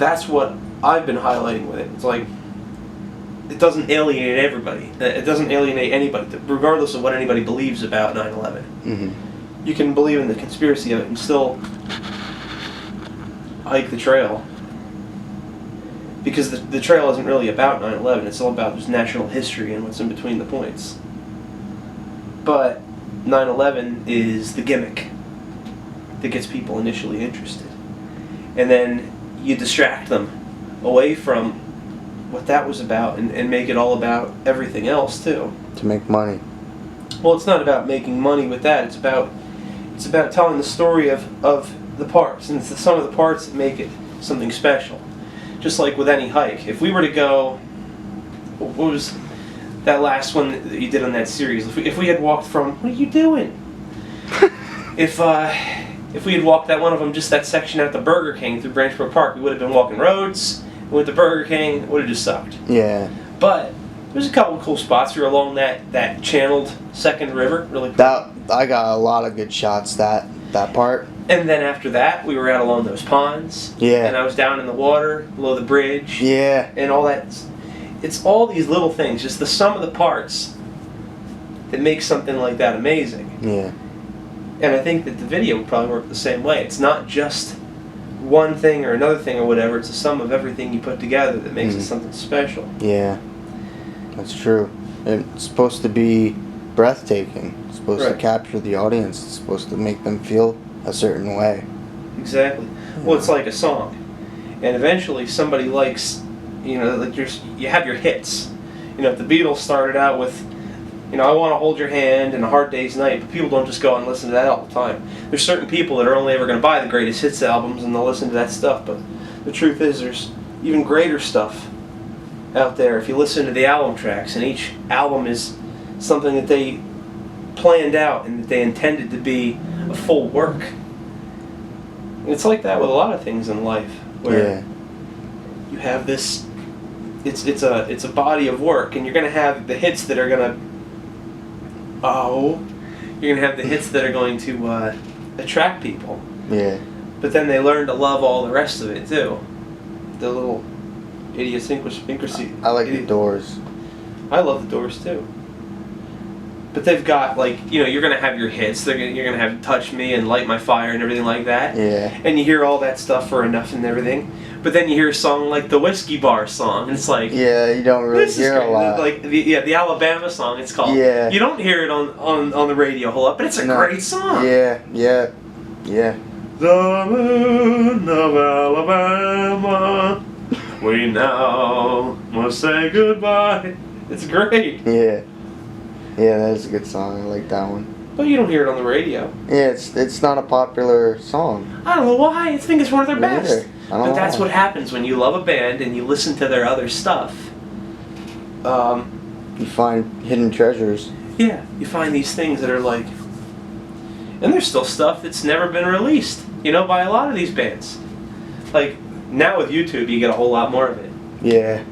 that's what I've been highlighting with it. It's like, it doesn't alienate everybody. It doesn't alienate anybody, regardless of what anybody believes about 9/11. Mm-hmm. You can believe in the conspiracy of it and still hike the trail. Because the trail isn't really about 9/11. It's all about just national history and what's in between the points. But 9/11 is the gimmick that gets people initially interested. And then you distract them away from what that was about and make it all about everything else too. To make money. Well, it's not about making money with that. It's about telling the story of the parts, and it's the sum of the parts that make it something special. Just like with any hike, if we were to go, what was that last one that you did on that series? If we had walked from, what are you doing? If we had walked that one of them, just that section out the Burger King through Branchbrook Park, we would have been walking roads. We went to Burger King, it would have just sucked. Yeah. But there's a couple of cool spots. We were along that channeled second river, really cool. That I got a lot of good shots that part. And then after that, we were out along those ponds. Yeah. And I was down in the water, below the bridge. Yeah. And all that. It's all these little things, just the sum of the parts that make something like that amazing. Yeah. And I think that the video would probably work the same way. It's not just one thing or another thing or whatever. It's a sum of everything you put together that makes it something special. Yeah. That's true. It's supposed to be breathtaking. It's supposed to capture the audience. It's supposed to make them feel a certain way. Exactly. Well, it's like a song. And eventually somebody likes, like you have your hits. If the Beatles started out with, I Want to Hold Your Hand and A Hard Day's Night, but people don't just go and listen to that all the time. There's certain people that are only ever going to buy the greatest hits albums and they'll listen to that stuff, but the truth is there's even greater stuff out there if you listen to the album tracks, and each album is something that they planned out and that they intended to be a full work. And it's like that with a lot of things in life, where you have this, it's a body of work, and you're going to have the hits that are going to attract people. Yeah. But then they learn to love all the rest of it too. The little idiosyncrasy. I like the Doors. I love the Doors too. But they've got, you're going to have your hits. You're going to have Touch Me and Light My Fire and everything like that. Yeah. And you hear all that stuff for Enough and everything. But then you hear a song like the Whiskey Bar song, and it's like... Yeah, you don't really hear a lot. Like, the Alabama song, it's called. Yeah. You don't hear it on the radio a whole lot, but it's a great song. Yeah. The moon of Alabama, we now must say goodbye. It's great. Yeah. Yeah, that is a good song. I like that one. But you don't hear it on the radio. Yeah, it's not a popular song. I don't know why. I think it's one of their best. But that's why. what happens when you love a band and you listen to their other stuff. You find hidden treasures. Yeah, you find these things that are like... And there's still stuff that's never been released, by a lot of these bands. Like, now with YouTube, you get a whole lot more of it. Yeah.